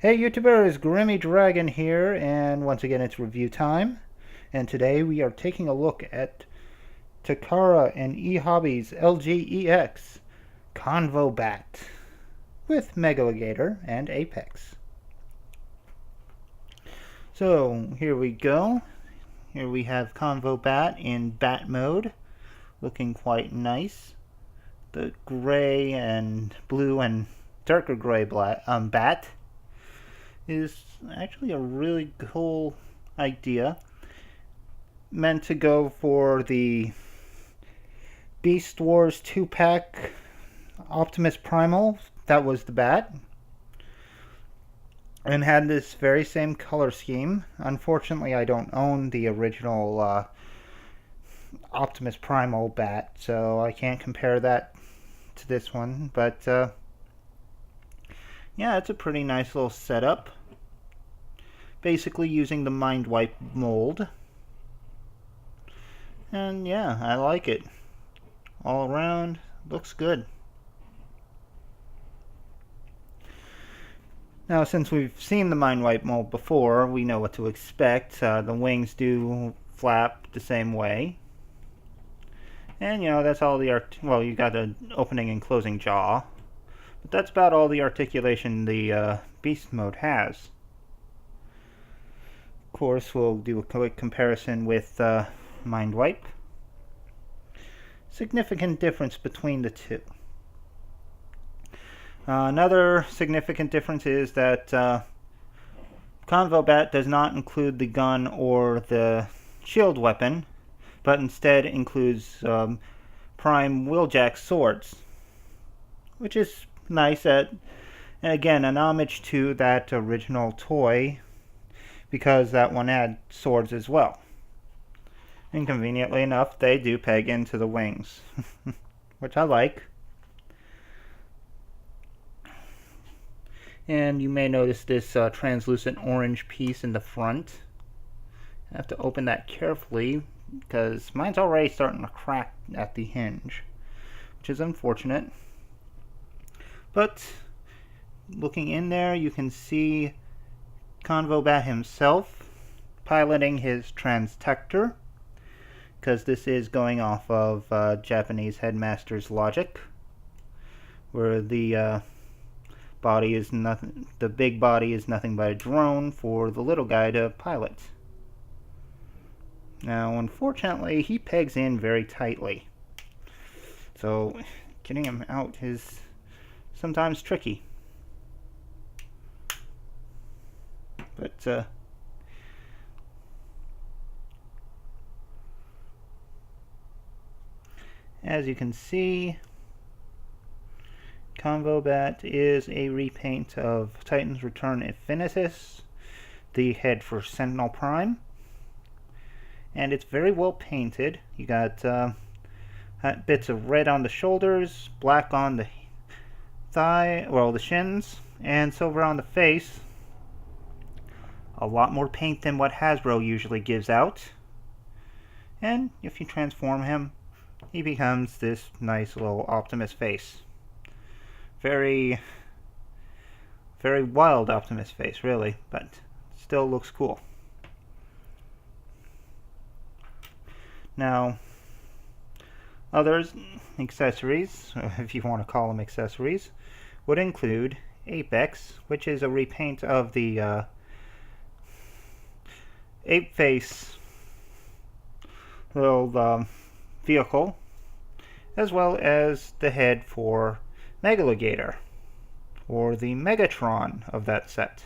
Hey YouTubers, Grimmy Dragon here, and once again it's review time. And today we are taking a look at Takara and eHobby's LGEX Convobat with Megaligator and Apex. So here we go. Here we have Convobat in bat mode, looking quite nice. The gray and blue and darker gray bat is actually a really cool idea. Meant to go for the Beast Wars 2-pack Optimus Primal, that was the bat, and had this very same color scheme. Unfortunately, I don't own the original Optimus Primal bat, so I can't compare that to this one, but yeah, it's a pretty nice little setup. Basically using the Mind Wipe mold. And yeah, I like it. All around, looks good. Now, since we've seen the Mind Wipe mold before, we know what to expect. The wings do flap the same way. And, you know, that's all the well, you got an opening and closing jaw. But that's about all the articulation the Beast mode has. Of course, we'll do a quick comparison with Mind Wipe. Significant difference between the two. Another significant difference is that Convobat does not include the gun or the shield weapon, but instead includes prime wheeljack swords, which is nice. And again, an homage to that original toy, because that one had swords as well. And conveniently enough, they do peg into the wings, which I like. And you may notice this translucent orange piece in the front. I have to open that carefully because mine's already starting to crack at the hinge, which is unfortunate. But looking in there, you can see Convobat himself piloting his transtector, because this is going off of Japanese headmaster's logic, where the body is nothing. The big body is nothing but a drone for the little guy to pilot. Now, unfortunately, he pegs in very tightly, so getting him out is sometimes tricky. But as you can see, Convobat is a repaint of Titan's Return Infinitus, the head for Sentinel Prime, and it's very well painted. You got bits of red on the shoulders, black on the thigh, well, the shins, and silver on the face. A lot more paint than what Hasbro usually gives out. And if you transform him, he becomes this nice little Optimus face. Very, very wild Optimus face, really, but still looks cool. Now, others accessories, if you want to call them accessories, would include Apex, which is a repaint of the ape face little vehicle, as well as the head for Megaligator, or the Megatron of that set.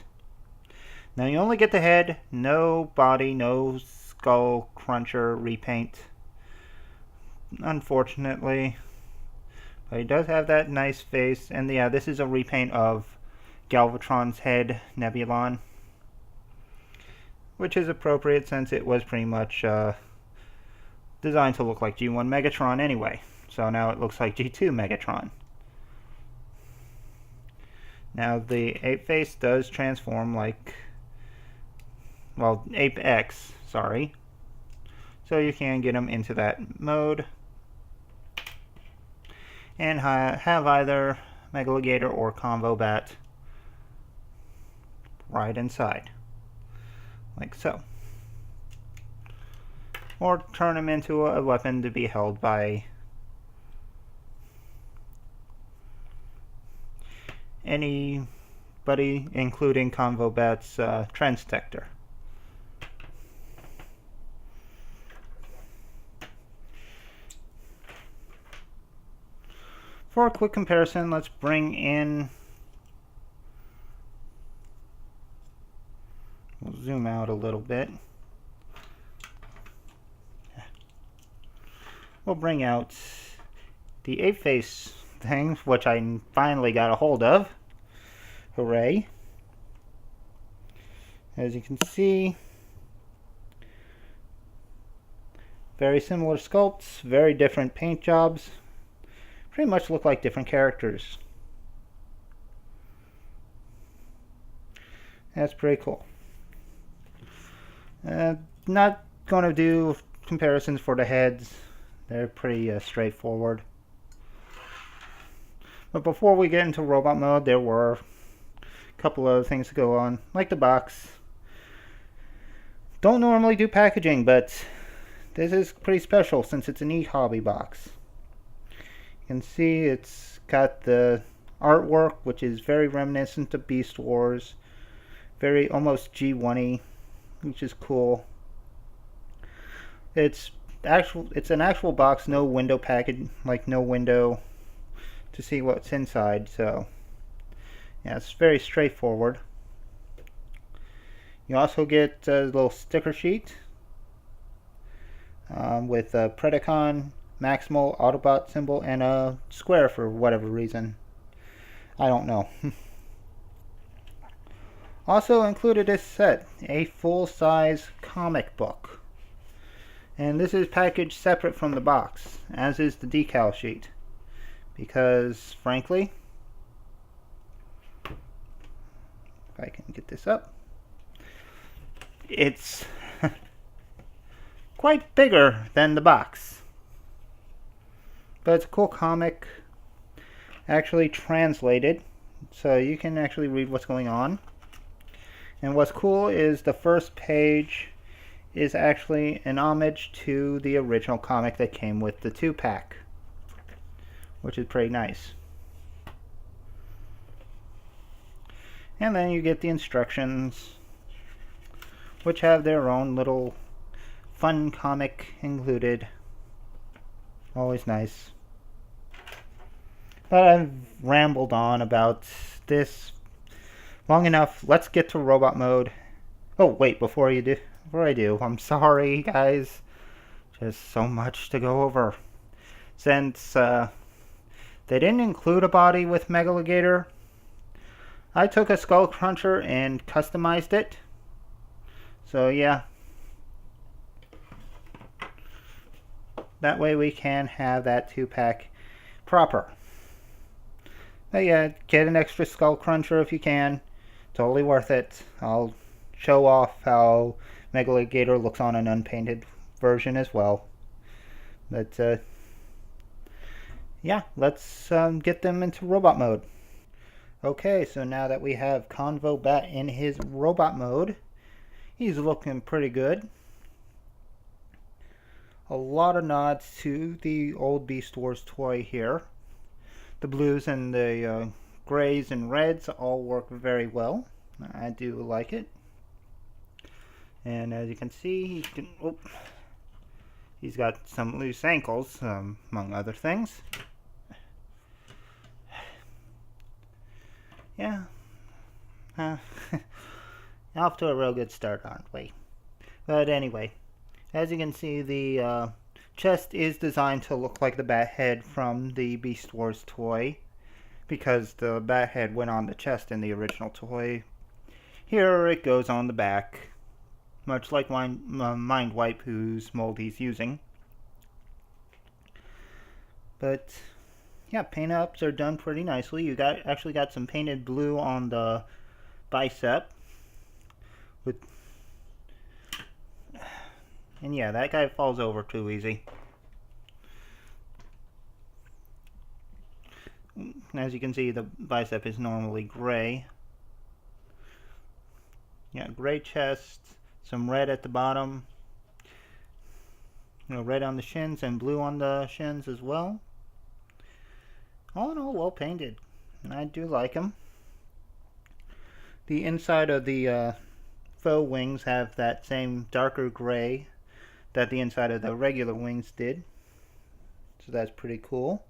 Now you only get the head, no body, no skull cruncher repaint, unfortunately. But he does have that nice face, and yeah, this is a repaint of Galvatron's head, Nebulon, which is appropriate since it was pretty much designed to look like G1 Megatron anyway. So now it looks like G2 Megatron. Now the Ape face does transform like, well, Ape X, sorry. So you can get him into that mode and have either Megaligator or Convobat right inside, like so. Or turn him into a weapon to be held by anybody, including Convobat's Transdector. For a quick comparison, let's bring in, we'll zoom out a little bit. We'll bring out the 8-face thing, which I finally got a hold of. Hooray. As you can see, very similar sculpts, very different paint jobs. Pretty much look like different characters. That's pretty cool. Not going to do comparisons for the heads. They're pretty straightforward. But before we get into robot mode, there were a couple other things to go on, like the box. Don't normally do packaging, but this is pretty special since it's an e-hobby box. You can see it's got the artwork, which is very reminiscent of Beast Wars, very almost G1-y, which is cool. It's an actual box, no window package, like no window to see what's inside. So yeah, it's very straightforward. You also get a little sticker sheet with a Predacon Maximal Autobot symbol and a square for whatever reason. I don't know. Also included this set, a full-size comic book. And this is packaged separate from the box, as is the decal sheet. Because, frankly, if I can get this up, it's quite bigger than the box. But it's a cool comic, actually translated, so you can actually read what's going on. And what's cool is the first page is actually an homage to the original comic that came with the 2-pack, which is pretty nice. And then you get the instructions, which have their own little fun comic included. Always nice. But I've rambled on about this long enough. Let's get to robot mode. Oh wait, before I do, I'm sorry guys. Just so much to go over. Since they didn't include a body with Megaligator, I took a Skull Cruncher and customized it. So yeah. That way we can have that 2-pack proper. But yeah, get an extra Skull Cruncher if you can. Totally worth it. I'll show off how Megaligator looks on an unpainted version as well. But yeah, let's get them into robot mode. Okay, so now that we have Convobat in his robot mode, he's looking pretty good. A lot of nods to the old Beast Wars toy here. The blues and the grays and reds all work very well. I do like it. And as you can see, he's got some loose ankles, among other things. Yeah. Off to a real good start, aren't we? But anyway, as you can see, the chest is designed to look like the bat head from the Beast Wars toy, because the bat head went on the chest in the original toy. Here it goes on the back, much like Mindwipe, whose mold he's using. But yeah, paint ups are done pretty nicely. You actually got some painted blue on the bicep. And yeah, that guy falls over too easy. As you can see, the bicep is normally gray. Yeah, gray chest, some red at the bottom. Red on the shins and blue on the shins as well. All in all, well painted. I do like them. The inside of the faux wings have that same darker gray that the inside of the regular wings did. So that's pretty cool.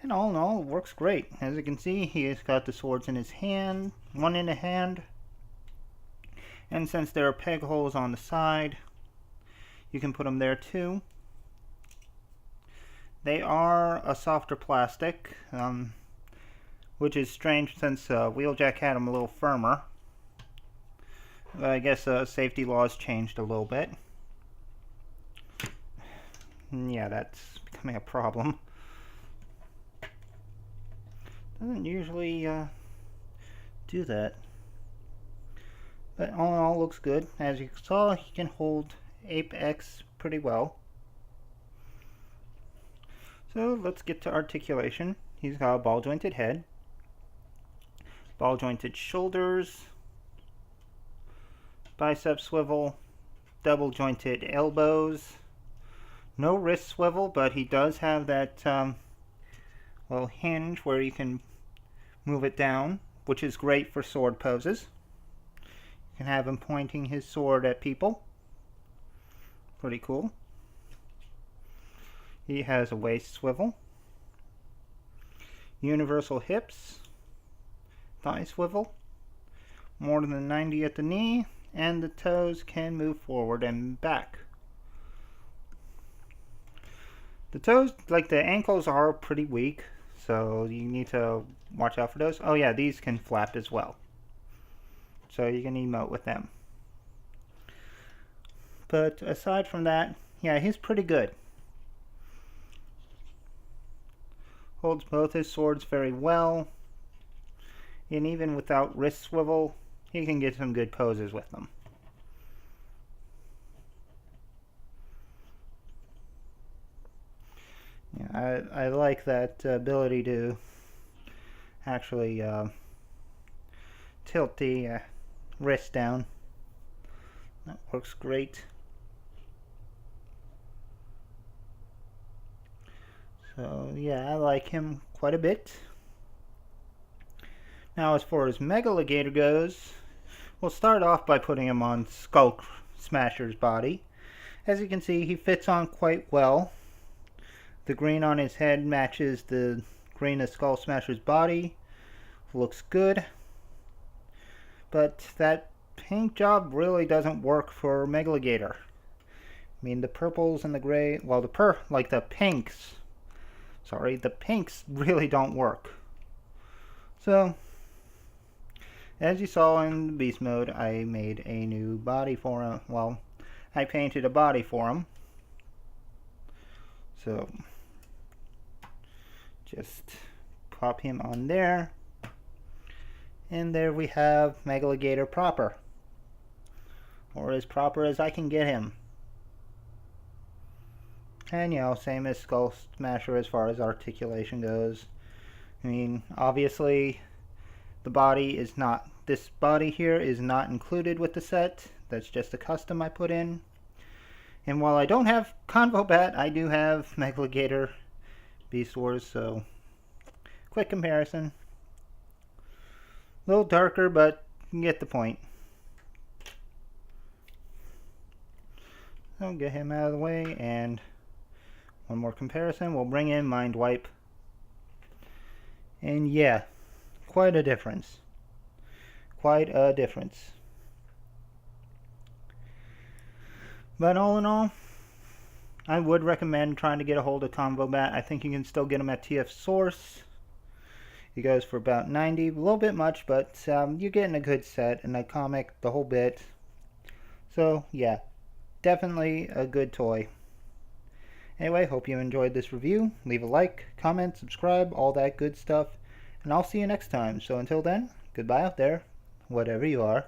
And all in all, it works great. As you can see, he has got the swords in his hand, one in a hand. And since there are peg holes on the side, you can put them there too. They are a softer plastic, which is strange since Wheeljack had them a little firmer. I guess safety laws changed a little bit. Yeah, that's becoming a problem. Doesn't usually do that. But all in all, looks good. As you saw, he can hold Apex pretty well. So let's get to articulation. He's got a ball jointed head, ball jointed shoulders, bicep swivel, double jointed elbows, no wrist swivel, but he does have that little hinge where you can move it down, which is great for sword poses. You can have him pointing his sword at people. Pretty cool. He has a waist swivel, universal hips, thigh swivel, more than 90 at the knee, and the toes can move forward and back. The toes, like the ankles, are pretty weak, so you need to watch out for those. Oh yeah, these can flap as well, so you can emote with them. But aside from that, yeah, he's pretty good. Holds both his swords very well, and even without wrist swivel, he can get some good poses with them. Yeah, I like that ability to actually tilt the wrist down. That works great. So yeah, I like him quite a bit. Now as far as Megaligator goes, we'll start off by putting him on Skull Smasher's body. As you can see, he fits on quite well. The green on his head matches the green of Skull Smasher's body. Looks good. But that paint job really doesn't work for Megaligator. I mean, the purples and the gray, well, the pinks. Sorry, the pinks really don't work. So, as you saw in the beast mode, I made a new body for him. Well, I painted a body for him. So, just pop him on there. And there we have Megaligator proper. Or as proper as I can get him. And, you know, same as Skull Smasher as far as articulation goes. I mean, obviously, the body is not, this body here is not included with the set. That's just a custom I put in. And while I don't have Convobat, I do have Megaligator Beast Wars, so quick comparison. A little darker, but you get the point. So get him out of the way, and one more comparison. We'll bring in Mind Wipe. And yeah, quite a difference. Quite a difference. But all in all, I would recommend trying to get a hold of Convobat. I think you can still get them at TF Source. He goes for about 90, a little bit much, but you're getting a good set and a comic, the whole bit. So yeah, definitely a good toy. Anyway, hope you enjoyed this review. Leave a like, comment, subscribe, all that good stuff. And I'll see you next time. So until then, goodbye out there, whatever you are.